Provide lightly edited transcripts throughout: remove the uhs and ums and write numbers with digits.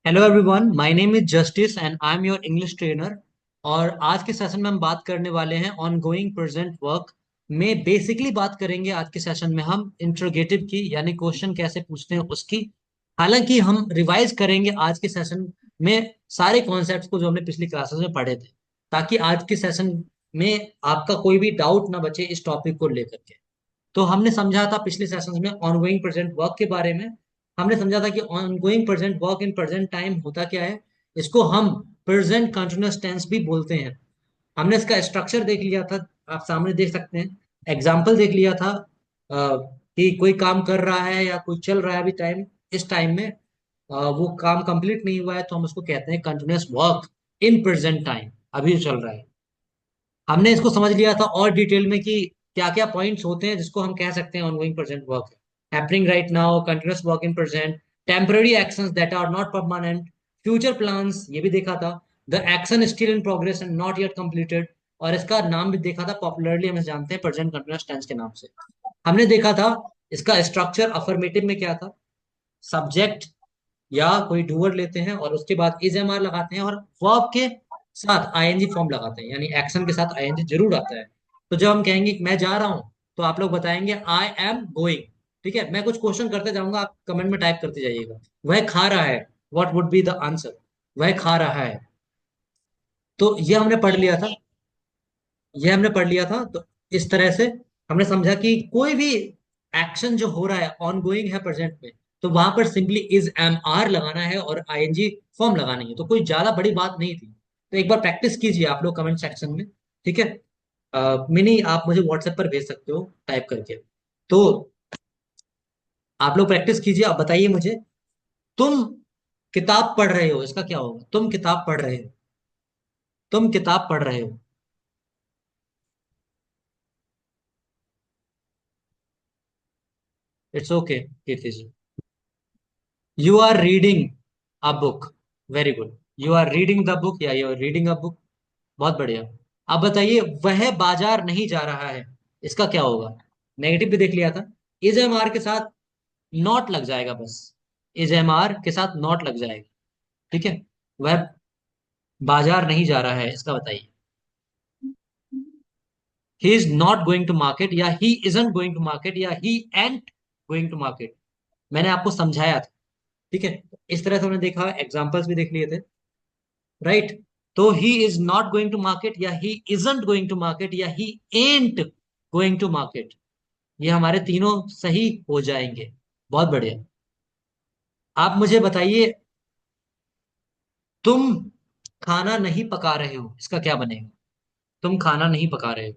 Hello everyone, my name is justice and I am your English trainer. और आज के session में हम बात करने वाले हैं ऑन गोइंग प्रेजेंट वर्क में। बेसिकली बात करेंगे आज के सेशन में हम इंट्रोगेटिव की, यानी क्वेश्चन कैसे पूछते हैं उसकी। हालांकि हम रिवाइज करेंगे आज के सेशन में सारे कॉन्सेप्ट्स को जो हमने पिछली क्लासेस में पढ़े थे, ताकि आज के सेशन में आपका कोई भी डाउट ना बचे इस टॉपिक को लेकर के। तो हमने समझा था पिछले सेशंस में ऑनगोइंग प्रेजेंट वर्क के बारे में। हमने समझा था कि ongoing present work in present time होता क्या है। इसको हम प्रेजेंट कंटिन्यूअस टेंस भी बोलते हैं। हमने इसका स्ट्रक्चर देख लिया था, आप सामने देख सकते हैं। एग्जाम्पल देख लिया था कि कोई काम कर रहा है या कोई चल रहा है अभी टाइम, इस टाइम में वो काम कंप्लीट नहीं हुआ है तो हम उसको कहते हैं continuous work in present time, अभी जो चल रहा है। हमने इसको समझ लिया था और डिटेल में कि क्या क्या पॉइंट्स होते हैं जिसको हम कह सकते हैं ongoing present work happening right now, continuous work in present, temporary actions that are not permanent, future plans, ये भी देखा था। The action still in progress and not yet completed, और इसका नाम भी देखा था, पॉपुलरली हम इसे जानते हैं प्रेजेंट कंटिन्यूअस टेंस के नाम से। हमने देखा था इसका स्ट्रक्चर अफर्मेटिव में क्या था। सब्जेक्ट या कोई डूअर लेते हैं और उसके बाद इज एम आर लगाते हैं और वर्ब के साथ आईएनजी फॉर्म लगाते हैं, यानी एक्शन के साथ आईएनजी जरूर आता है। तो जब हम कहेंगे कि मैं जा रहा हूं, तो आप लोग बताएंगे आई एम गोइंग। ठीक है, मैं कुछ क्वेश्चन करते जाऊंगा, आप कमेंट में टाइप करते जाइएगा। वह खा रहा है, what would be the answer. वह खा रहा है। तो ये हमने पढ़ लिया था। ये हमने पढ़ लिया था। तो इस तरह से हमने समझा कि कोई भी एक्शन जो हो रहा है ऑन गोइंग है प्रेजेंट में, तो वहां पर सिंपली इज एम आर लगाना है और आईएनजी फॉर्म लगानी है। तो कोई ज्यादा बड़ी बात नहीं थी। तो एक बार प्रैक्टिस कीजिए आप लोग कमेंट सेक्शन में। ठीक है। मिनी आप मुझे व्हाट्सएप पर भेज सकते हो टाइप करके। तो आप लोग प्रैक्टिस कीजिए, आप बताइए मुझे। तुम किताब पढ़ रहे हो, इसका क्या होगा? तुम किताब पढ़ रहे हो। तुम किताब पढ़ रहे हो। It's okay Kirti ji. You are reading a book. Very good. You are reading the book या you are reading a book. बहुत बढ़िया। अब बताइए, वह बाजार नहीं जा रहा है, इसका क्या होगा? नेगेटिव भी देख लिया था। इज एम आर के साथ नॉट लग जाएगा बस। इज एम आर के साथ नॉट लग जाएगा। ठीक है। वह बाजार नहीं जा रहा है, इसका बताइए। He is not going to market, या he isn't going to market, या he ain't going to market. मैंने आपको समझाया था। ठीक है। इस तरह से हमने देखा, एग्जाम्पल्स भी देख लिए थे। राइट। तो he is not going to market, या he isn't going to market, या he ain't going to market. ये हमारे तीनों सही हो जाएंगे। बहुत बढ़िया। आप मुझे बताइए, तुम खाना नहीं पका रहे हो, इसका क्या बनेगा? तुम खाना नहीं पका रहे हो।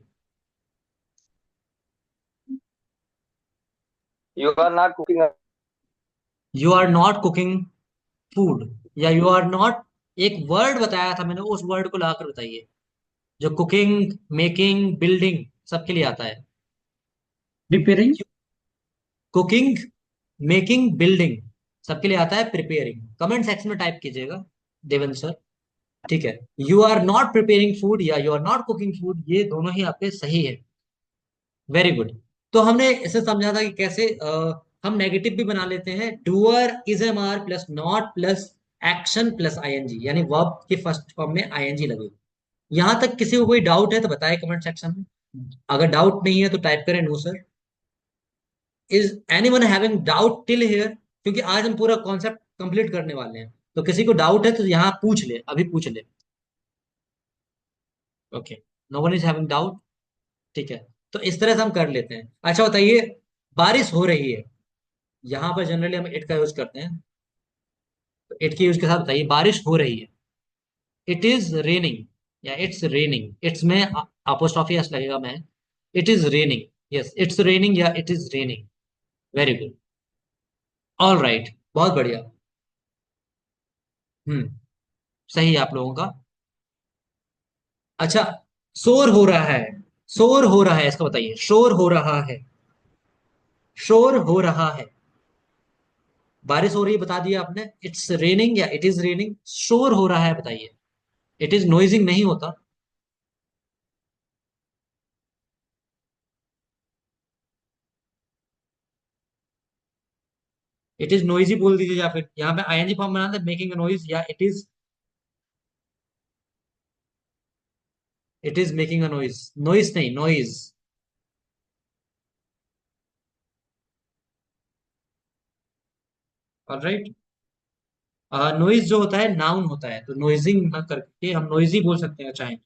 You are not cooking. You are not cooking food, या यू आर नॉट, एक वर्ड बताया था मैंने, उस वर्ड को लाकर बताइए जो कुकिंग, मेकिंग, बिल्डिंग सबके लिए आता है। प्रिपेयरिंग। कुकिंग, मेकिंग, बिल्डिंग सबके लिए आता है। प्रिपेयरिंग कमेंट सेक्शन में टाइप कीजिएगा, देवेंद्र सर। ठीक है। You are not preparing food या you are not cooking food, ये दोनों ही आपके सही है। Very good. तो हमने इसे समझा था कि कैसे हम नेगेटिव भी बना लेते हैं। Doer is am are plus not plus action plus I N G, यानी वर्ब के फर्स्ट फॉर्म में आईएनजी लगे। यहां तक किसी को कोई डाउट है तो बताए कमेंट सेक्शन में। अगर डाउट नहीं है तो टाइप करें no sir. Is anyone having doubt till here? क्योंकि आज हम पूरा कॉन्सेप्ट कंप्लीट करने वाले हैं, तो किसी को डाउट है तो यहाँ पूछ ले, अभी पूछ ले। Okay. No one is having doubt. ठीक है। तो इस तरह से हम कर लेते हैं। अच्छा बताइए, बारिश हो रही है। यहाँ पर जनरली हम इट का यूज करते हैं, तो इट के यूज के साथ बताइए, बारिश हो रही है। इट इज रेनिंग या इट्स रेनिंग। इट्स में अपोस्ट्रोफी एस लगेगा मैं। It is raining. Yes, it's raining या it is raining. Very good. All right. बहुत बढ़िया। सही है आप लोगों का। अच्छा, शोर हो रहा है। शोर हो रहा है, इसका बताइए। शोर हो रहा है। शोर हो रहा है। बारिश हो रही है बता दिया आपने, इट्स रेनिंग या इट इज रेनिंग। शोर हो रहा है बताइए। इट इज नॉइजिंग नहीं होता। इट इज नोइजी बोल दीजिए, या फिर यहाँ पे आईएनजी फॉर्म बनाना था, मेकिंग अ नॉइज, या it is making a noise, noise नहीं, नॉइज। ऑलराइट। नॉइज जो होता है नाउन होता है, तो नॉइजिंग ना करके हम नॉइजी बोल सकते हैं चाहे।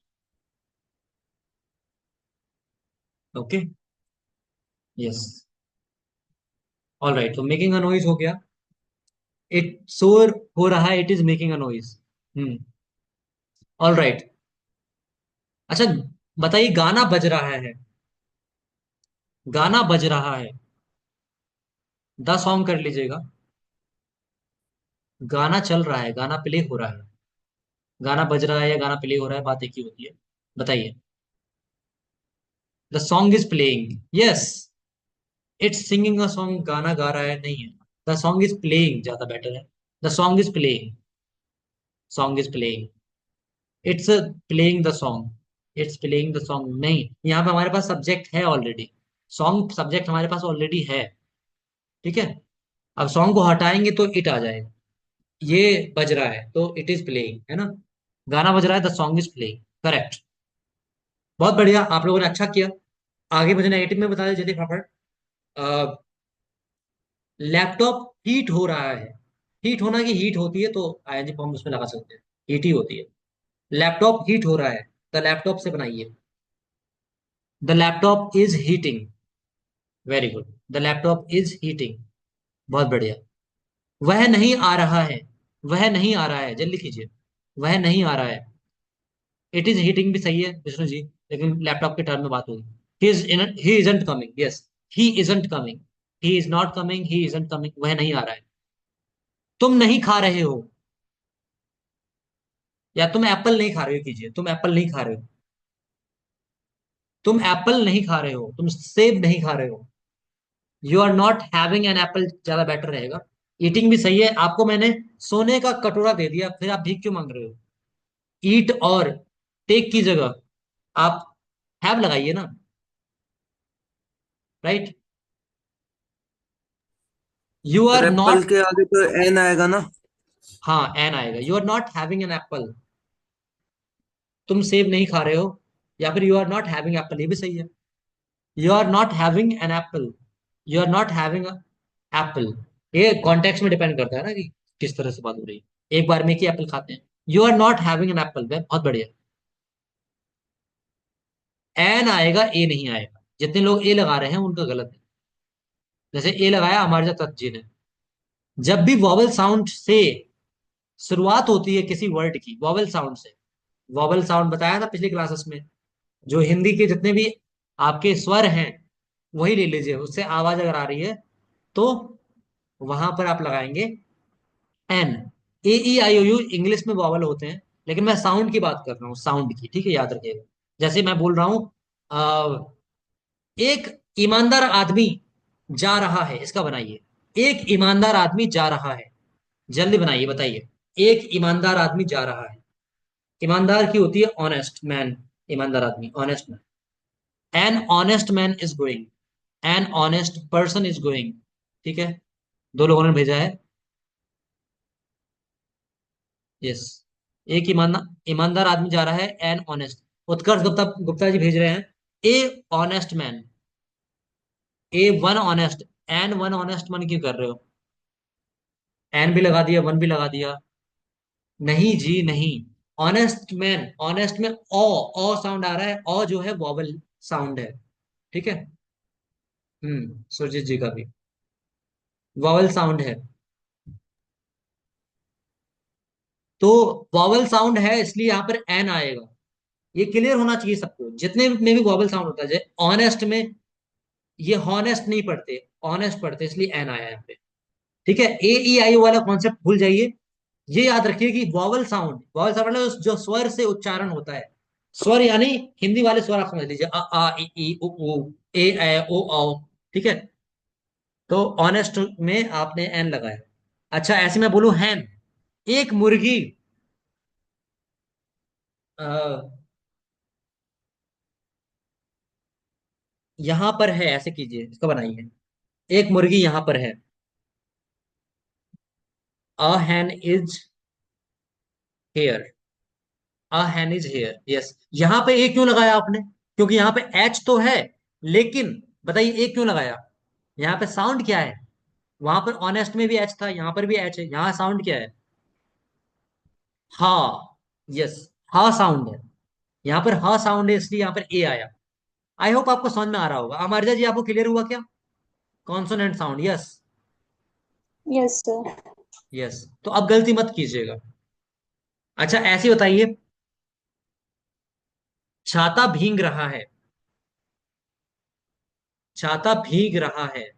ओके। यस। ऑलराइट, तो मेकिंग अ नॉइज हो गया। इट शोर हो रहा है, it is making a noise. Hmm. Alright. अच्छा, बताइए, गाना बज रहा है, गाना बज रहा है, द सॉन्ग कर लीजिएगा। गाना चल रहा है, गाना प्ले हो रहा है। गाना बज रहा है या गाना प्ले हो रहा है, बात एक ही होती है। बताइए। The song is playing, yes. It's singing a song, गाना गा रहा है नहीं है। द सॉन्ग इज प्लेइंग ज्यादा बेटर है। The song is playing, song is playing, it's playing the song, it's playing the song नहीं, यहाँ पे हमारे पास सब्जेक्ट है ऑलरेडी। सॉन्ग सब्जेक्ट हमारे पास ऑलरेडी है। ठीक है। अब सॉन्ग को हटाएंगे तो इट आ जाएगा। ये बज रहा है तो इट इज प्लेइंग, है ना। गाना बज रहा है, the song is playing. Correct. बहुत बढ़िया, आप लोगों ने अच्छा किया। आगे मुझे नेगेटिव में बता दीजिए फटाफट। लैपटॉप हीट हो रहा है। हीट होना की हीट होती है, तो आईएनजी फॉर्म उसमें लगा सकते हैं। हीट ही होती है। लैपटॉप हीट हो रहा है, द लैपटॉप से बनाइए। The laptop is heating. Very good. The laptop is heating. बहुत बढ़िया। वह नहीं आ रहा है, वह नहीं आ रहा है, जल्दी कीजिए। वह नहीं आ रहा है। इट इज हीटिंग भी सही है विष्णु जी, लेकिन लैपटॉप के टर्म में बात होगी। He isn't coming, yes. He isn't coming, he is not coming, he isn't coming, वह नहीं आ रहा है। तुम नहीं खा रहे हो, या तुम एप्पल नहीं खा रहे हो, कीजिए तुम एप्पल नहीं खा रहे हो। तुम एप्पल नहीं खा रहे हो, तुम सेब नहीं खा रहे हो। You are not having an apple ज्यादा बेटर रहेगा। ईटिंग भी सही है, आपको मैंने सोने का कटोरा दे दिया, फिर आप भीख क्यों मांग रहे हो। ईट और टेक की जगह आप हैव लगाइए ना। राइट। यू पर आर एप्पल नॉट। के आगे तो एन आएगा ना। हाँ, एन आएगा। You are not having an apple, तुम सेब नहीं खा रहे हो, या फिर you are not having apple, ये भी सही है। You are not having an apple, you are not having apple. ये कॉन्टेक्स्ट में डिपेंड करता है ना कि किस तरह से बात हो रही है। एक बार में ही एप्पल खाते हैं। You are not having an apple, बहुत बढ़िया। एन आएगा, ए नहीं आएगा। जितने लोग ए लगा रहे हैं उनका गलत है। जैसे ए लगाया हमारे साथ जी ने। जब भी वॉवल साउंड से शुरुआत होती है किसी वर्ड की, वॉवल साउंड से। वॉवल साउंड बताया था पिछली क्लासेस में। जो हिंदी के जितने भी आपके स्वर हैं, वही ले लीजिए, उससे आवाज अगर आ रही है तो वहां पर आप लगाएंगे an. A E I O U English में वॉवल होते हैं, लेकिन मैं साउंड की बात कर रहा हूँ, साउंड की, ठीक है, याद रखिएगा। जैसे मैं बोल रहा हूं, एक ईमानदार आदमी जा रहा है, इसका बनाइए। एक ईमानदार आदमी जा रहा है, जल्दी बनाइए, बताइए। एक ईमानदार आदमी जा रहा है। ईमानदार की होती है ऑनेस्ट मैन। ईमानदार आदमी, honest man. An honest man is going, an honest person is going. ठीक है। दो लोगों ने भेजा है। यस। एक ईमानदार आदमी जा रहा है, एन ऑनेस्ट। उत्कर्ष गुप्ता गुप्ता जी भेज रहे हैं, a honest man. A one honest. An one honest man क्यों कर रहे हो। एन भी लगा दिया, वन भी लगा दिया। नहीं जी नहीं। ऑनेस्ट मैन, ऑनेस्ट में ओ साउंड आ रहा है, ओ जो है वॉवल साउंड है। ठीक है। सुरजीत जी का भी वॉवल साउंड है। तो वॉवल साउंड है, इसलिए यहां पर एन आएगा। ये क्लियर होना चाहिए सबको, जितने में भी वॉवल साउंड होता है, जैसे ऑनेस्ट में ये हॉनेस्ट नहीं पढ़ते, ऑनेस्ट पढ़ते, इसलिए एन आया यहाँ पे। ठीक है। ए ई आई वाला कॉन्सेप्ट भूल जाइए। ये याद रखिए कि वॉवल साउंड मतलब जो स्वर से उच्चारण होता है। स्वर यानी हिंदी वाले स्वर आप समझ लीजिए, अ आ इ ई उ ऊ, ए ओ औ। ठीक है। तो ऑनेस्ट में आपने एन लगाया। अच्छा, ऐसे मैं बोलूं हैन। एक मुर्गी यहां पर है, ऐसे कीजिए, इसको बनाइए। एक मुर्गी यहां पर है। A hen is here, a hen is here, yes. यहां पे ए क्यों लगाया आपने? क्योंकि यहां पे एच तो है, लेकिन बताइए ए क्यों लगाया? यहां पे साउंड क्या है? वहां पर ऑनेस्ट में भी एच था, यहां पर भी एच है, यहां साउंड क्या है? हा, यस, हा साउंड है। यहां पर हा साउंड है, इसलिए यहां पर ए आया। आई होप आपको समझ में आ रहा होगा। अमरजा जी, आपको क्लियर हुआ क्या? Consonant sound, yes. Yes sir. Yes, तो अब गलती मत कीजिएगा। अच्छा, ऐसे बताइए, छाता भीग रहा है, छाता भीग रहा है।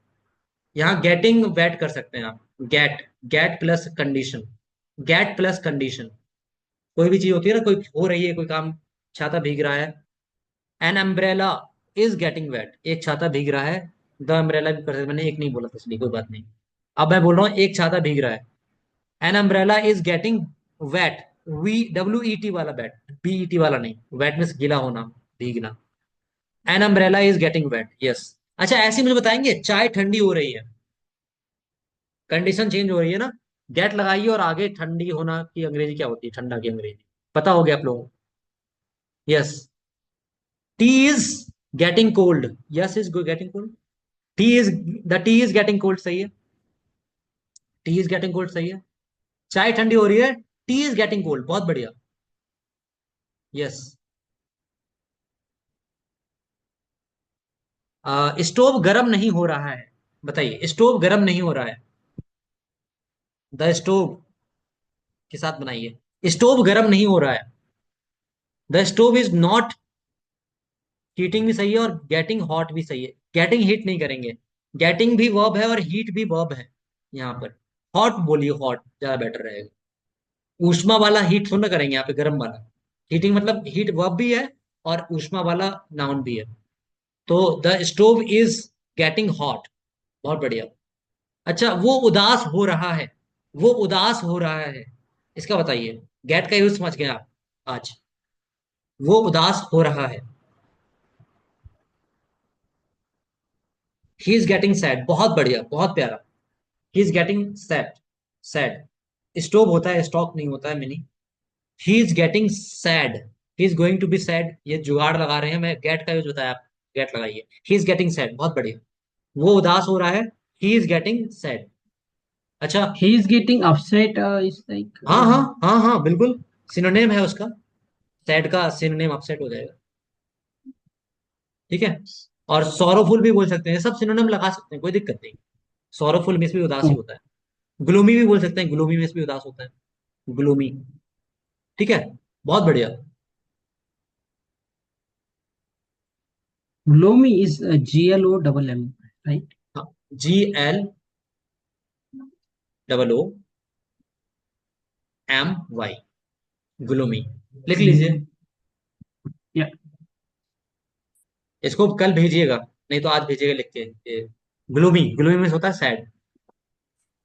यहां गेटिंग वेट कर सकते हैं आप। Get, get plus condition, get plus condition. कोई भी चीज होती है ना, कोई हो रही है, कोई काम, छाता भीग रहा है। An umbrella is getting wait, एक छाता भीग रहा है। द अम्ब्रेला भी कर सकते, मैंने एक नहीं बोला था इसलिए कोई बात नहीं। अब मैं बोल रहा हूँ एक छाता भीग रहा है। An umbrella is getting wet, V W E T वाला वेट, बी ई टी वाला नहीं। वेट मीन्स गीला होना, भीगना। An umbrella is getting wet, yes. अच्छा, ऐसे ही मुझे बताएंगे, चाय ठंडी हो रही है, कंडीशन चेंज हो रही है ना। गेट लगाइए और आगे ठंडी होना की अंग्रेजी क्या होती है, ठंडा की अंग्रेजी पता हो गया आप लोगों को? Yes, T is getting cold, yes is getting cold. T is, the T is getting cold, सही है। टी इज गेटिंग कोल्ड सही है। चाय ठंडी हो रही है, टी इज गेटिंग कोल्ड, बहुत बढ़िया। यस। स्टोव गर्म नहीं हो रहा है, बताइए स्टोव गर्म नहीं हो रहा है। द स्टोव के साथ बनाइए, स्टोव गर्म नहीं हो रहा है। The stove is not heating भी सही है और गेटिंग हॉट भी सही है। गेटिंग हीट नहीं करेंगे, गेटिंग भी वर्ब है और हीट भी वर्ब है। यहाँ पर हॉट बोलिए, हॉट ज्यादा बेटर रहेगा। ऊष्मा वाला हीट थोड़ा ना करेंगे यहाँ पे, गर्म वाला। हीटिंग मतलब हीट वर्ब भी है और ऊष्मा वाला नाउन भी है। तो the stove is getting hot, बहुत बढ़िया। अच्छा, वो उदास हो रहा है, वो उदास हो रहा है, इसका बताइए। गेट का यूज समझ गए आप आज? वो उदास हो रहा है। ही इज गेटिंग सैड, बहुत बढ़िया, बहुत प्यारा। He is getting sad, sad. Stove होता है, स्टॉक नहीं होता है, meaning. He is getting sad, he is going to be sad, ये जुगाड़ लगा रहे हैं, मैं गेट का यूज बताया आप। गेट लगाइए, ही इज गेटिंग सैड, बहुत बढ़िया। वो उदास हो रहा है, ही इज गेटिंग सैड। अच्छा, He is getting upset is like हाँ हाँ हाँ हाँ, बिल्कुल सिनोनिम है उसका। सैड का सिनोनिम अपसेट हो जाएगा, ठीक है। और सॉरोफुल भी बोल सकते हैं, सब सिनोनिम लगा सकते हैं, कोई दिक्कत नहीं। सॉरोफुल में भी उदास ही oh, होता है। ग्लूमी भी बोल सकते हैं, ग्लूमी में भी उदास होता है, ग्लूमी। ठीक है, बहुत बढ़िया। gloomy is GLOMM, right? हाँ, GLOOMY, ग्लूमी लिख लीजिए। Mm, yeah, इसको कल भेजिएगा, नहीं तो आज भेजिएगा लिख के। ग्लूमी, ग्लूमी में होता है सैड,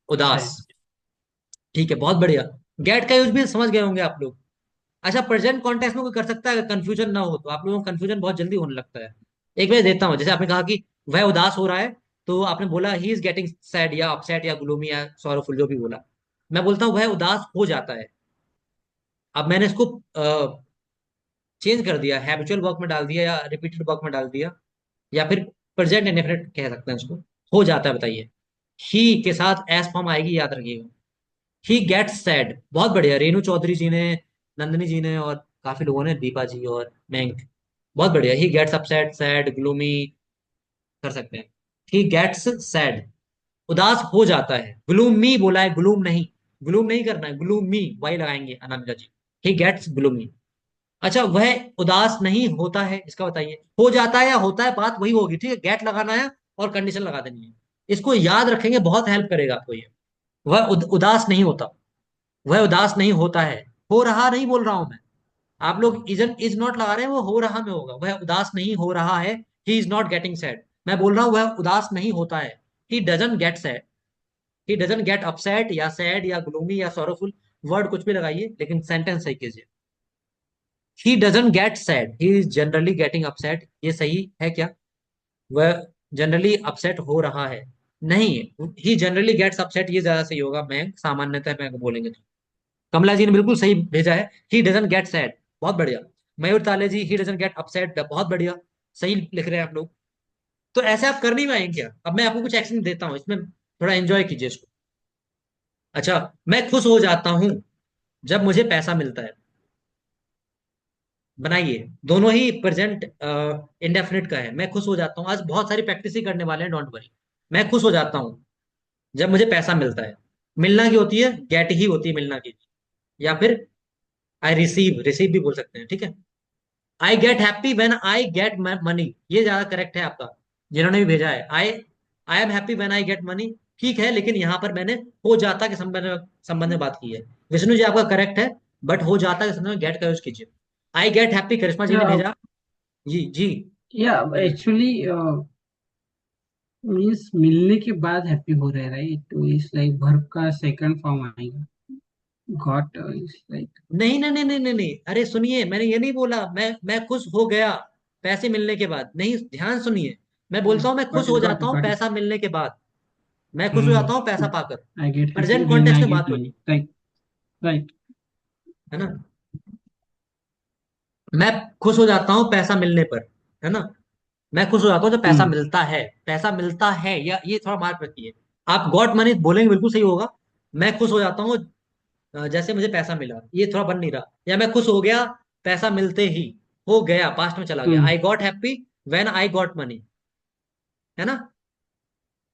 उदास। sad. ठीक है, बहुत बढ़िया। गेट का यूज भी समझ गए होंगे आप लोग। अच्छा, प्रेजेंट कॉन्टेक्स्ट में कोई कर सकता है, अगर कंफ्यूजन ना हो तो। आप लोगों को कंफ्यूजन बहुत जल्दी होने लगता है। एक मैं देता हूँ, जैसे आपने कहा कि वह उदास हो रहा है, तो आपने बोला ही इज गेटिंग सैड या अपसेट या ग्लूमी या सॉरोफुल, जो भी बोला। मैं बोलता हूँ वह उदास हो जाता है। अब मैंने इसको चेंज कर दिया, हैबिचुअल वर्क में डाल दिया या रिपीटेड वर्क में डाल दिया, या फिर प्रेजेंट इंडेफिनिट कह सकते हैं उसको। हो जाता है, बताइए। ही के साथ एस फॉर्म आएगी, याद रखिएगा। ही गेट्स सैड, बहुत बढ़िया। रेणु चौधरी जी ने, नंदनी जी ने, और काफी लोगों ने, दीपा जी और मैंक, बहुत बढ़िया। He gets upset, sad, gloomy कर सकते हैं। ही गेट्स सैड, उदास हो जाता है। ग्लूमी बोला है, ग्लूम नहीं, ग्लूम नहीं करना है, ग्लूमी वाई लगाएंगे Anamika ji. He gets gloomy. अच्छा, वह उदास नहीं होता है, इसका बताइए। हो जाता है या होता है, बात वही होगी, ठीक है। गेट लगाना है और कंडीशन लगा देनी है। इसको याद रखेंगे, बहुत हेल्प करेगा आपको ये। वह उदास नहीं होता, वह उदास नहीं होता है। हो रहा नहीं बोल रहा हूं मैं। आप लोग इजन इज नॉट लगा रहे हैं, वो हो रहा में होगा। वह उदास नहीं हो रहा है, ही इज नॉट गेटिंग सैड। मैं बोल रहा हूं वह उदास नहीं होता है, he doesn't get sad. He doesn't get upset या सैड या ग्लूमी या सॉरोफुल, वर्ड कुछ भी लगाइए, लेकिन सेंटेंस सही कीजिए। He doesn't get sad, he is generally getting upset, ये सही है क्या? वह जनरली अपसेट हो रहा है, नहीं, ही जनरली गेट्स अपसेट, ये ज्यादा सही होगा, मैं सामान्यतः मैं बोलेंगे तो। कमला जी ने बिल्कुल सही भेजा है, ही डजंट गेट सैड, बहुत बढ़िया। मयूर ताले जी, ही डजंट गेट अपसेट, बहुत बढ़िया, सही लिख रहे हैं आप लोग। तो ऐसे आप कर नहीं पाएंगे क्या? अब मैं आपको कुछ एक्शन देता हूँ, इसमें थोड़ा एंजॉय कीजिए इसको। अच्छा, मैं खुश हो जाता हूँ जब मुझे पैसा मिलता है। बनाइए, दोनों ही प्रेजेंट इंडेफिनिट का है। मैं खुश हो जाता हूँ, आज बहुत सारी प्रैक्टिस ही करने वाले हैं, डोंट वरी। मैं खुश हो जाता हूँ जब मुझे पैसा मिलता है। मिलना की होती है, गेट ही होती है मिलना की, या फिर आई रिसीव, रिसीव भी बोल सकते हैं, ठीक है। I get happy when I get money, ये ज्यादा करेक्ट है आपका, जिन्होंने भी भेजा है। I I am happy when I get money, ठीक है, लेकिन यहाँ पर मैंने हो जाता के संबंध में बात की है। विष्णु जी आपका करेक्ट है, बट हो जाता के संबंध में गेट का यूज कीजिए। आई गेट हैप्पी, करिश्मा जी ने या भेजा। जी जी। या बोलिए। एक्चुअली मीन्स मिलने के बाद हैप्पी हो रहे, राइट? तो इस लाइक वर्ब का सेकंड फॉर्म आएगा, गॉट इज लाइक। नहीं नहीं नहीं नहीं नहीं नहीं, अरे सुनिए, मैंने ये नहीं बोला मैं खुश हो गया पैसे मिलने के बाद, नहीं, ध्यान सुनिए। मैं बोलता हूँ मैं खुश गॉट इट, हो गॉट जाता इट, हूँ गॉट इट। पैसा मिलने के बाद, मैं खुश हो जाता हूँ पैसा हम्म। पाकर। आई get happy present when context I में गेट बात हो रही मनी, राइट? राइट। है ना। मैं खुश हो जाता हूँ पैसा मिलने पर, है ना। मैं खुश हो जाता हूँ जब पैसा हम्म। मिलता है, पैसा मिलता है, या ये थोड़ा मार्क रखिए। आप गॉट मनी बोलेंगे बिल्कुल सही होगा। मैं खुश हो जाता हूँ जैसे मुझे पैसा मिला, ये थोड़ा बन नहीं रहा। या मैं खुश हो गया पैसा मिलते ही, हो गया, पास्ट में चला गया, हम्म। I got happy when I got money, है ना।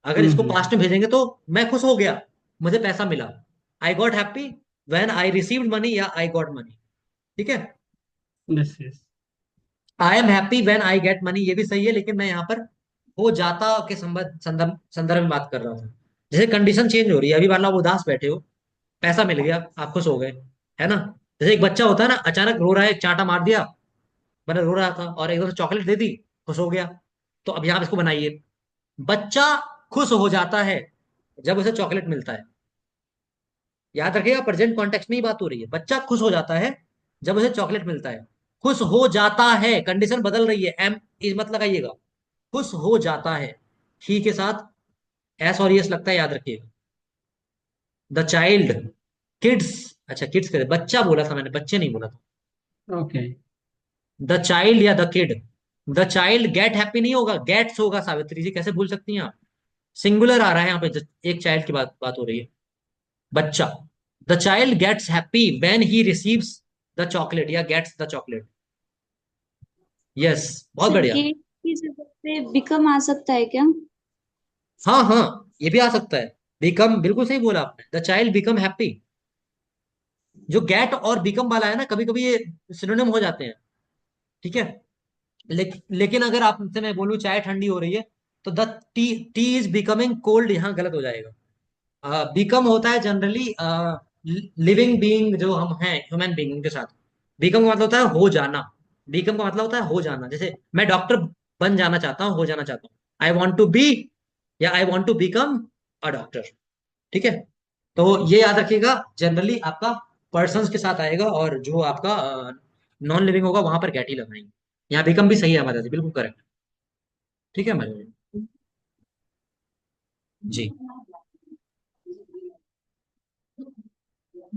अगर हम्म। इसको पास्ट में भेजेंगे तो मैं खुश हो गया, मुझे पैसा मिला, आई got happy when I received money, या आई गॉट मनी, ठीक है। Yes, yes. I am happy when I get money, ये भी सही है, लेकिन मैं यहाँ पर हो जाता के संबंध संदर्भ संदर्भ में बात कर रहा था। जैसे कंडीशन चेंज हो रही है, अभी मान लो आप उदास बैठे हो, पैसा मिल गया, आप खुश हो गए, है ना। जैसे एक बच्चा होता है ना, अचानक रो रहा है, एक चांटा मार दिया, मैंने रो रहा था और एकदम से चॉकलेट दे दी, खुश हो गया। तो अब यहाँ पे इसको बनाइए, बच्चा खुश हो जाता है जब उसे चॉकलेट मिलता है। याद रखिएगा, प्रेजेंट कॉन्टेक्स्ट में ही बात हो रही है, बच्चा खुश हो जाता है जब उसे चॉकलेट मिलता है। खुश हो जाता है, कंडीशन बदल रही है, एम इज मत लगाइएगा, खुश हो जाता है, ही के साथ एस और यस लगता है, याद रखिएगा। द चाइल्ड, किड्स, अच्छा किड्स के बच्चा बोला था मैंने, बच्चे नहीं बोला था। ओके। द चाइल्ड या the kid, the child gate happy नहीं होगा, गेट्स होगा, सावित्री जी कैसे भूल सकती हैं आप। सिंगुलर आ रहा है यहाँ पे, एक चाइल्ड की बात बात हो रही है, बच्चा। The child gets happy when he receives the chocolate, या गेट्स द चॉकलेट। यस, बहुत सर बढ़िया। गेट की जगह पे बिकम आ सकता है क्या? हाँ हाँ, ये भी आ सकता है, बिकम, बिल्कुल सही बोला आपने, द चाइल्ड बिकम हैप्पी। जो गेट और बिकम वाला है ना, कभी कभी ये सिनोनिम हो जाते हैं, ठीक है। लेकिन अगर आपसे मैं बोलूं चाय ठंडी हो रही है, तो the T T is becoming cold, यहाँ गलत हो जाएगा। बिकम होता है जनरली लिविंग बीइंग, जो हम हैं ह्यूमन बीइंग, उनके साथ। बिकम का मतलब होता है हो जाना, बिकम का मतलब होता है हो जाना। जैसे मैं डॉक्टर बन जाना चाहता हूँ, हो जाना चाहता हूँ, आई वॉन्ट टू बी, या I want to become a doctor, ठीक है। तो ये याद रखिएगा, जनरली आपका पर्सन्स के साथ आएगा, और जो आपका नॉन लिविंग होगा वहां पर गेट ही लगाएंगे। यहाँ बिकम भी सही है हमारे, बिल्कुल करेक्ट, ठीक है हमारे जी।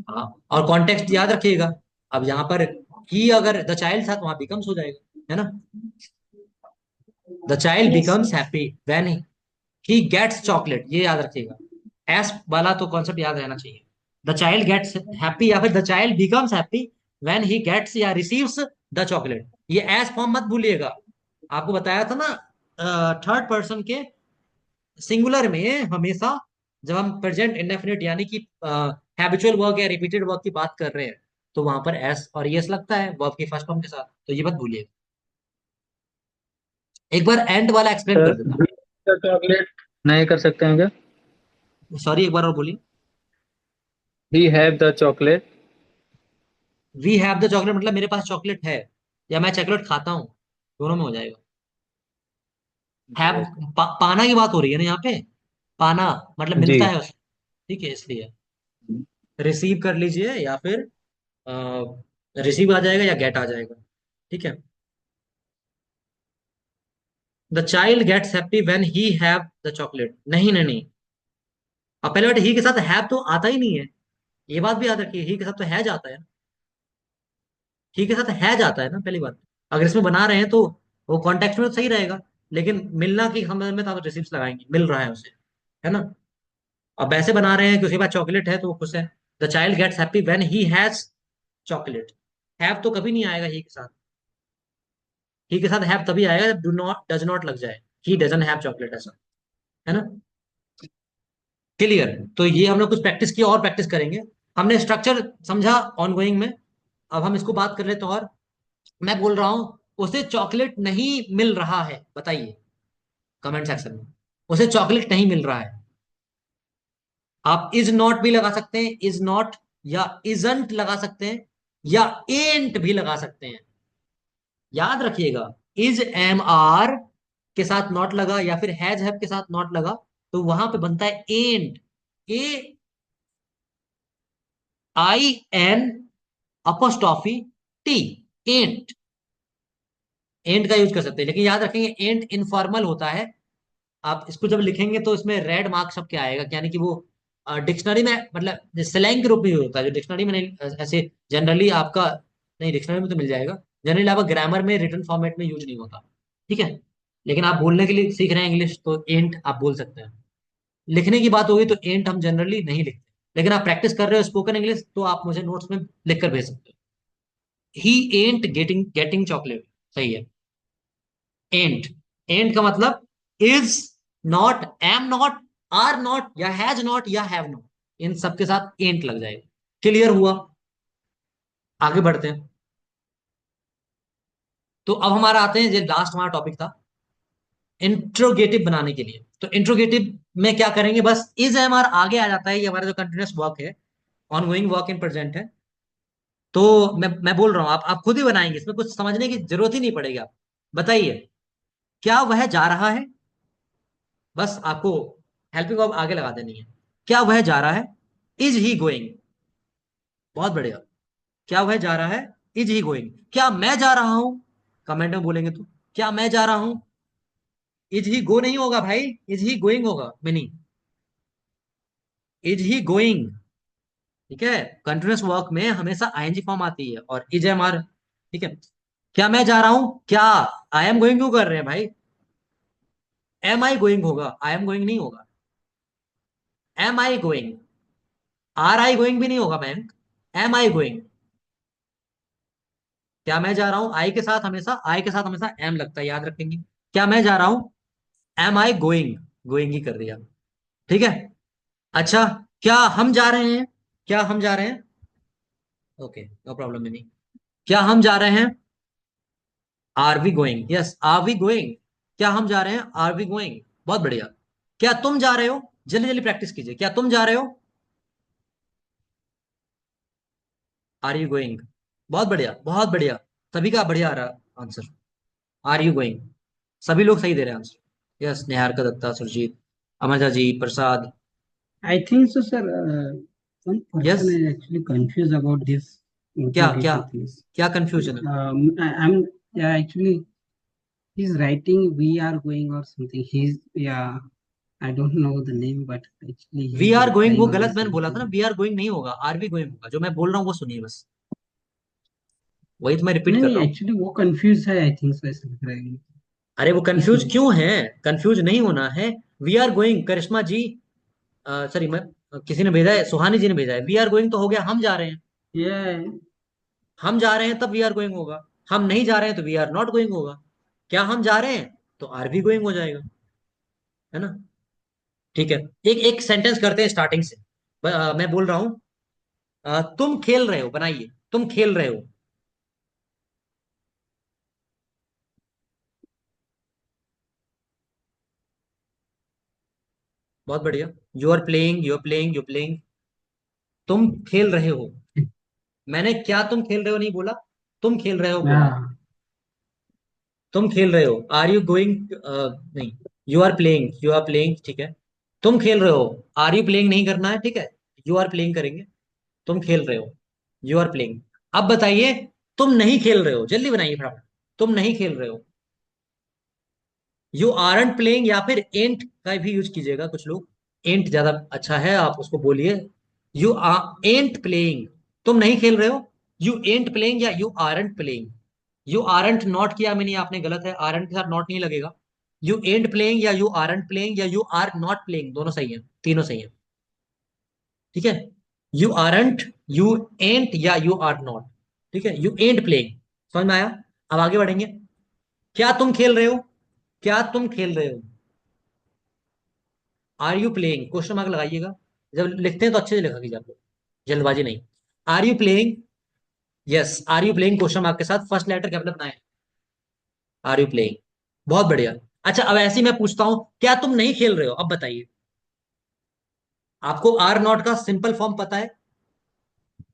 हाँ, और कॉन्टेक्स्ट याद रखिएगा। अब यहाँ पर ही अगर द चाइल्ड था तो वहां बिकम्स हो जाएगा, है ना। The child yes becomes sir. Happy when he gets chocolate, ये याद रखिएगा। एस वाला तो कॉन्सेप्ट याद रहना चाहिए। द चाइल्ड गेट्स हैप्पी, या फिर the child becomes happy when he gets या रिसीव्स द चॉकलेट, ये एस फॉर्म मत भूलिएगा। आपको बताया था ना, थर्ड पर्सन के सिंगुलर में हमेशा, जब हम प्रेजेंट इंडेफिनिट यानी कि हैबिचुअल वर्क या रिपीटेड वर्क की बात कर रहे हैं, तो वहां पर एस और यस लगता है वर्ब की फर्स्ट फॉर्म के साथ, तो ये मत भूलिए। एक बार एंड वाला एक्सप्लेन कर सर, देता का चॉकलेट नहीं कर सकते हैं क्या? हूँ, सॉरी एक बार और बोलिए। We have the chocolate. We have the chocolate मतलब मेरे पास चॉकलेट है, या मैं चॉकलेट खाता हूँ, दोनों में हो जाएगा। हैव, पाना की बात हो रही है ना यहाँ पे, पाना मतलब जी। मिलता है उसे, ठीक है, इसलिए रिसीव कर लीजिए, या फिर रिसीव आ जाएगा या गेट आ जाएगा, ठीक है। The child gets happy when he have the chocolate. नहीं नहीं नहीं, अब पहले बात ही के साथ हैव तो आता ही नहीं है, ये बात भी याद रखिए, ही के साथ तो है जाता है, ही के साथ है जाता है ना पहली बात। अगर इसमें बना रहे हैं तो वो कॉन्टेक्स्ट में तो सही रहेगा, लेकिन मिलना की समझ में था तो रिसीव्स लगाएंगे, मिल रहा है उसे, है ना। अब ऐसे बना रहे हैं कि उसके पास चॉकलेट है तो वो खुश है। The child gets happy when he has chocolate. Have तो कभी नहीं आएगा ही के साथ, ही के साथ हैव तभी आएगा जब डू नॉट डज नॉट लग जाए, ही डजंट हैव चॉकलेट ऐसा, है ना। क्लियर। तो ये हम लोग कुछ प्रैक्टिस की और प्रैक्टिस करेंगे। हमने स्ट्रक्चर समझा ऑनगोइंग में, अब हम इसको बात कर लेते हैं। और मैं बोल रहा हूं उसे चॉकलेट नहीं मिल रहा है, बताइए कमेंट सेक्शन में, उसे चॉकलेट नहीं मिल रहा है। आप इज नॉट भी लगा सकते हैं, इज नॉट, या इजंट लगा सकते हैं, या एंट भी लगा सकते हैं। याद रखिएगा, इज एम आर के साथ नॉट लगा या फिर हैज हैव के साथ नॉट लगा तो वहां पे बनता है एंट, ए I N apostrophe T, ant. Ain't का यूज कर सकते हैं, लेकिन याद रखेंगे एंट इनफॉर्मल होता है। आप इसको जब लिखेंगे तो इसमें रेड मार्क सब क्या आएगा, यानी कि वो डिक्शनरी में मतलब स्लैंग के रूप में यूज होता है, जो डिक्शनरी में नहीं, ऐसे जनरली आपका, नहीं डिक्शनरी में तो मिल जाएगा, जनरली आपका ग्रामर में रिटन फॉर्मेट में यूज नहीं होता, ठीक है। लेकिन आप बोलने के लिए सीख रहे हैं इंग्लिश तो एंट आप बोल सकते हैं। लिखने की बात होगी तो एंट हम जनरली नहीं लिखते, लेकिन आप प्रैक्टिस कर रहे हो स्पोकन इंग्लिश तो आप मुझे नोट्स में लिख कर भेज सकते हो। He ain't getting getting chocolate, सही है। एंट, एंट का मतलब is not, am not, are not, या हैज नॉट, या हैव नॉट, इन सबके साथ एंट लग जाएगा। क्लियर हुआ। आगे बढ़ते हैं। तो अब हमारा आते हैं, ये लास्ट हमारा टॉपिक था इंट्रोगेटिव बनाने के लिए। तो इंट्रोगेटिव में क्या करेंगे, बस इज एम आर आगे आ जाता है, ये हमारा जो कंटिन्यूस वर्क है, ऑनगोइंग वर्क इन प्रेजेंट है। तो मैं बोल रहा हूं, आप खुद ही बनाएंगे, इसमें कुछ समझने की जरूरत ही नहीं पड़ेगी। आप बताइए, क्या वह जा रहा है, बस आपको हेल्पिंग वर्ब आगे लगा देनी है। क्या वह जा रहा है, इज ही गोइंग, बहुत बढ़िया। क्या वह जा रहा है, इज ही गोइंग। क्या मैं जा रहा हूं, कमेंट में बोलेंगे तो, क्या मैं जा रहा हूं, इज ही गो नहीं होगा भाई, इज ही गोइंग होगा, मीनिंग इज ही गोइंग, ठीक है। कंटिन्यूअस वर्क में हमेशा आईएनजी फॉर्म आती है और इज एम आर, ठीक है। क्या मैं जा रहा हूं, क्या आई एम गोइंग क्यों कर रहे हैं भाई, एम आई गोइंग होगा, आई एम गोइंग नहीं होगा। Am I going, are I going भी नहीं होगा बैंक, एम आई गोइंग। क्या मैं जा रहा हूं, आई के साथ हमेशा एम लगता है, याद रखेंगे। क्या मैं जा रहा हूं, एम आई गोइंग, गोइंग ही कर दिया, ठीक है। अच्छा, क्या हम जा रहे हैं, क्या हम जा रहे हैं, ओके नो प्रॉब्लम नहीं। क्या हम जा रहे हैं, are we going, yes are we going. क्या हम जा रहे हैं, आर वी गोइंग, बहुत बढ़िया। क्या तुम जा रहे हो, जल्दी जल्दी प्रैक्टिस कीजिए, क्या तुम जा रहे हो, आर यू गोइंग, बहुत बढ़िया बहुत बढ़िया। सभी का बढ़िया आ रहा आंसर, आर यू गोइंग, सभी लोग सही दे रहे हैं answer. Yes, Niharika Datta, Surjit, Amarja ji, Prasad. I think so, sir. One yes, person is actually confused about this क्या क्या interrogative things. क्या कंफ्यूजन है। I'm yeah, actually he's writing we are going or something. He's yeah, I don't know the name, but actually we he's are going वो replying on गलत the मैंने same बोला था ना, thing. वी आर गोइंग नहीं होगा, are we going होगा, जो मैं बोल रहा हूँ वो सुनिए बस, वही तो मैं रिपीट नहीं कर नहीं रहा हूँ। एक्चुअली वो कंफ्यूज है आई थिंक सो ऐसा लग रहा है अरे वो कंफ्यूज इसमें क्यों है, कंफ्यूज नहीं होना है। We are going, Karishma ji, sorry मैं, किसी ने भेजा है, सुहानी जी ने भेजा है, वी आर गोइंग तो हो गया हम जा रहे हैं, ये हम जा रहे हैं तब वी आर गोइंग होगा, हम नहीं जा रहे हैं तो वी आर नॉट गोइंग होगा। क्या हम जा रहे हैं तो आर भी गोइंग हो जाएगा, है ना। ठीक है, एक एक सेंटेंस करते हैं स्टार्टिंग से। मैं बोल रहा हूं, तुम खेल रहे हो, बनाइए, तुम खेल रहे हो, बहुत बढ़िया। You are playing, you are playing, you playing, तुम खेल रहे हो। मैंने क्या तुम खेल रहे हो नहीं बोला, तुम खेल रहे हो बोला, हाँ तुम खेल रहे हो, आर यू गोइंग, नहीं, you are playing, you are playing, ठीक है। तुम खेल रहे हो, आर यू प्लेइंग नहीं करना है, ठीक है, यू आर प्लेइंग करेंगे। तुम खेल रहे हो, यू आर प्लेइंग। अब बताइए, तुम नहीं खेल रहे हो, जल्दी बनाइए फटाफट, तुम नहीं खेल रहे हो, यू आरंट प्लेइंग या फिर एंट का भी यूज कीजिएगा, कुछ लोग एंट ज्यादा अच्छा है, आप उसको बोलिए यू आर एंट प्लेइंग, तुम नहीं खेल रहे हो, यू एंट प्लेइंग या you aren't playing. You aren't not किया मैंने, आपने गलत है, आरंट के साथ नॉट नहीं लगेगा। यू एंट प्लेइंग या यू आरंट प्लेइंग या यू आर नॉट प्लेइंग, दोनों सही है, तीनों सही है। ठीक है, यू आरंट, यू एंट या यू आर नॉट। ठीक है, यू एंट प्लेइंग, समझ में आया? अब आगे बढ़ेंगे। क्या तुम खेल रहे हो? क्या तुम खेल रहे हो? Are you playing, question mark लगाइएगा, जब लिखते हैं तो अच्छे से लिखा कीजिए आप लोग, जल्दबाजी नहीं। Are you playing, yes, are you playing question mark के साथ फर्स्ट लेटर कैपिटल बनाए, आर यू प्लेइंग, बहुत बढ़िया। अच्छा, अब ऐसे ही मैं पूछता हूं, क्या तुम नहीं खेल रहे हो? अब बताइए, आपको आर नॉट का सिंपल फॉर्म पता है,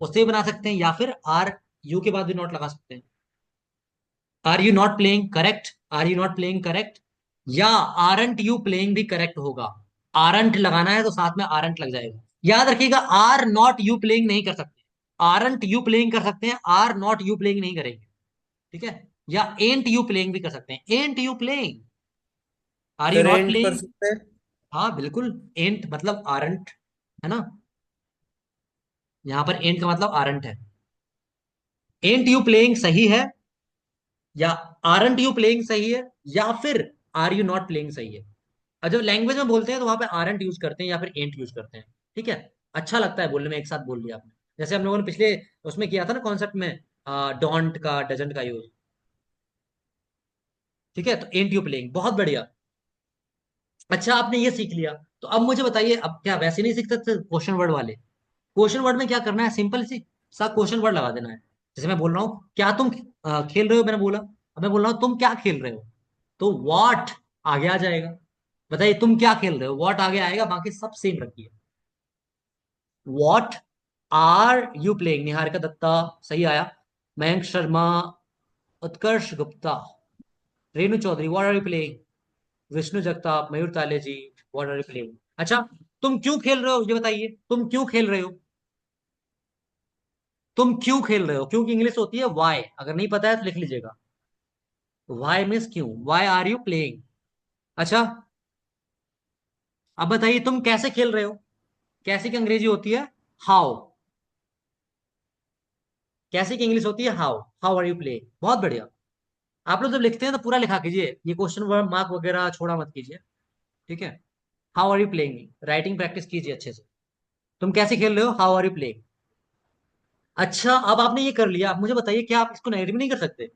उससे भी बना सकते हैं, या फिर आर यू के बाद भी नॉट लगा सकते हैं। Are you not playing correct, are you not playing correct, या आरंट यू प्लेइंग भी करेक्ट होगा। आरंट लगाना है तो साथ में आरंट लग जाएगा। याद रखिएगा, आर नॉट यू प्लेइंग नहीं कर सकते, आरंट यू प्लेइंग कर सकते हैं, आर नॉट यू प्लेइंग नहीं करेंगे। ठीक है, या एंट यू प्लेइंग भी कर सकते हैं, aren't you playing, are you sir not and कर प्लेइंग। सकते हैं। हाँ बिल्कुल, एंट मतलब आरंट है ना, यहां पर एंट का मतलब आरंट है। एंट यू प्लेइंग सही है, या आरंट यू प्लेइंग सही है, या फिर आर यू नॉट प्लेइंग सही है। और जब लैंग्वेज में बोलते हैं तो वहां पे आरंट यूज करते हैं या फिर एंट यूज करते हैं। ठीक है, अच्छा लगता है बोलने में, एक साथ बोल लिया आपने, जैसे हम लोगों ने पिछले उसमें किया था ना कॉन्सेप्ट में, डोंट का डजंट का यूज। ठीक है, तो एंट यू प्लेइंग, बहुत बढ़िया। अच्छा, आपने ये सीख लिया, तो अब मुझे बताइए, अब क्या वैसे नहीं सीख सकते क्वेश्चन वर्ड वाले? क्वेश्चन वर्ड में क्या करना है, सिंपल सी सा क्वेश्चन वर्ड लगा देना है। जैसे मैं बोल रहा हूँ, क्या तुम खेल रहे हो, मैंने बोला, अब मैं बोल रहा हूँ तुम क्या खेल रहे हो, तो व्हाट आगे आ जाएगा। बताइए तुम क्या खेल रहे हो, व्हाट आगे आएगा, बाकी सब सेम रखिए। What are you playing, Niharika Datta सही आया, Mayank Sharma, Utkarsh Gupta, Renu Chaudhary what are you playing, Vishnu Jagtap, Mayur Taleji what are you playing. अच्छा, तुम क्यों खेल रहे हो, ये बताइए, तुम क्यों खेल रहे हो? तुम क्यों खेल रहे हो, क्योंकि इंग्लिश होती है वाई, अगर नहीं पता है तो लिख लीजिएगा, वाई मीन्स क्यों, वाई आर यू प्लेइंग। अच्छा, अब बताइए तुम कैसे खेल रहे हो, कैसे की अंग्रेजी होती है हाउ, कैसे की इंग्लिश होती है how, how are you playing, बहुत बढ़िया। आप लोग जब लिखते हैं तो पूरा लिखा कीजिए, ये क्वेश्चन मार्क वगैरह छोड़ा मत कीजिए। ठीक है, how are you playing, writing practice कीजिए अच्छे से, तुम कैसे खेल रहे हो, हाउ आर यू प्लेइंग। अच्छा, अब आपने ये कर लिया, अब मुझे बताइए क्या आप इसको नेगेटिव नहीं कर सकते?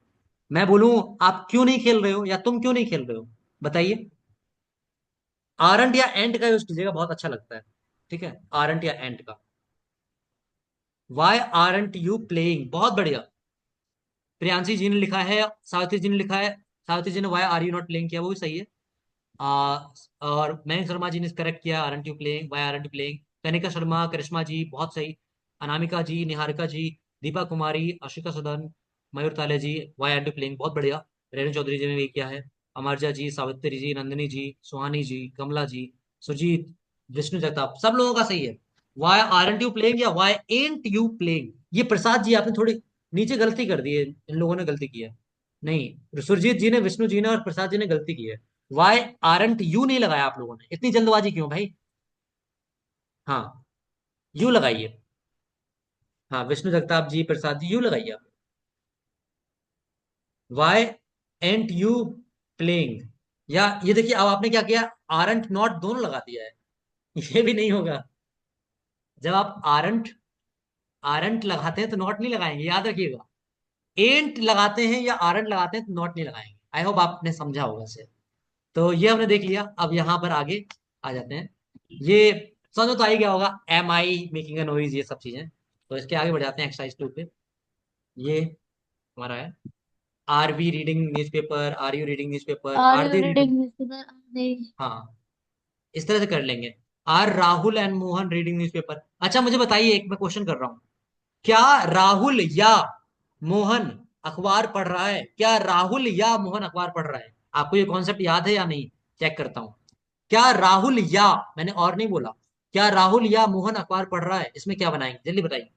मैं बोलूं आप क्यों नहीं खेल रहे हो, या तुम क्यों नहीं खेल रहे हो, बताइए। आरंट या एंड का यूज कीजिएगा, बहुत अच्छा लगता है। ठीक है, आरंट या एंड का, वाई आरंट यू प्लेइंग, बहुत बढ़िया। प्रियांशी जी ने लिखा है, सावित्री जी ने लिखा है, सावित्री जी ने why are you not playing किया, वो भी सही है। आ, और मयंक शर्मा जी ने करेक्ट किया, aren't you playing, why aren't you playing. Kanika Sharma, Karishma ji बहुत सही, अनामिका जी, निहारिका जी, दीपा कुमारी, आशिका सदन, मयूर ताले जी वाई आरंट यू प्लेइंग, बहुत बढ़िया। रेणु चौधरी जी ने भी किया है, अमरजा जी, सावित्री जी, नंदिनी जी, सुहानी जी, कमला जी, सुजीत, विष्णु जगताप, सब लोगों का सही है। वाई आरंट यू प्लेइंग या वाई एंट यू प्लेइंग, ये प्रसाद जी आपने थोड़ी नीचे गलती कर दी है, इन लोगों ने गलती की है। नहीं, सुरजीत जी ने, विष्णु जी ने और प्रसाद जी ने गलती की है, वाई आरंट यू नहीं लगाया आप लोगों ने, इतनी जल्दबाजी क्यों भाई? हाँ, यू लगाइए, हाँ विष्णु जगताप जी, प्रसाद जी, यू लगाइए आप। वाई एंट यू प्लेइंग, या ये देखिए अब आपने क्या किया, आरंट नॉट दोनों लगा दिया है, ये भी नहीं होगा। जब आप आरंट आरंट लगाते हैं तो नॉट नहीं लगाएंगे, याद रखिएगा। एंट लगाते हैं या आरंट लगाते हैं तो नॉट नहीं लगाएंगे। आई होप आपने समझा होगा इसे। तो ये हमने देख लिया, अब यहां पर आगे आ जाते हैं। ये समझ में तो आ ही गया होगा, am I making a noise, ये सब चीजें। तो इसके आगे बढ़ जाते हैं एक्सरसाइज 2 पे। ये हमारा है, are we reading newspaper, are you reading newspaper, Are are you they reading. reading newspaper? Are they? हाँ, इस तरह से कर लेंगे। Are Rahul and Mohan reading newspaper. अच्छा मुझे बताइए, एक मैं क्वेश्चन कर रहा हूँ, क्या राहुल या मोहन अखबार पढ़ रहा है, क्या राहुल या मोहन अखबार पढ़ रहा है? आपको ये कॉन्सेप्ट याद है या नहीं, चेक करता हूं। क्या राहुल या, मैंने और नहीं बोला, क्या राहुल या मोहन अखबार पढ़ रहा है, इसमें क्या बनाएंगे जल्दी बताइए।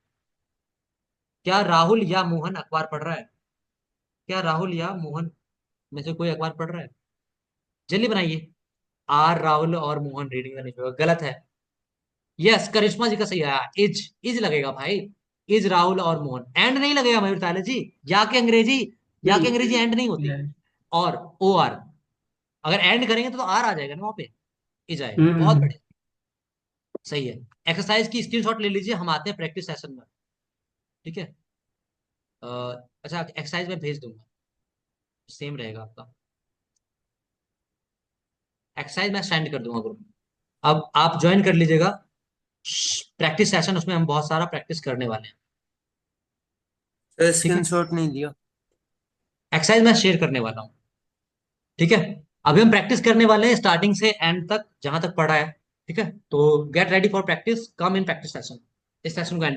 क्या राहुल या मोहन अखबार पढ़ रहा है? क्या राहुल या मोहन में से कोई अखबार पढ़ रहा है? जल्दी बनाइए। आर राहुल और मोहन रीडिंग द न्यूज़पेपर, गलत है। यस, करिश्मा जी का सही आया। इज लगेगा भाई। इज राहुल और मोहन, एंड नहीं लगेगा मयूर ताले जी। या के अंग्रेजी एंड नहीं होती। Yeah. और ओ आर, अगर एंड करेंगे तो आर आ जाएगा ना वहां पे, इज आएगा। बहुत Mm. बढ़िया, सही है। एक्सरसाइज की स्क्रीनशॉट ले लीजिए, हम आते हैं प्रैक्टिस सेशन में। ठीक है। अ, अच्छा, एक्सरसाइज में भेज दूंगा, सेम रहेगा आपका। एक्सरसाइज मैं सेंड कर दूंगा ग्रुप में। अब आप ज्वाइन कर लीजिएगा प्रैक्टिस सेशन, उसमें हम बहुत सारा प्रैक्टिस करने वाले हैं। सर ठीक है। स्क्रीनशॉट नहीं दिया। एक्सरसाइज मैं शेयर करने वाला हूँ। ठीक है। अभी हम प्रैक्टिस करने वाले हैं स्टार्टिंग से एंड तक, जहां तक पढ़ा है। ठीक है, तो get ready for practice, come in practice session. इस सेशन को end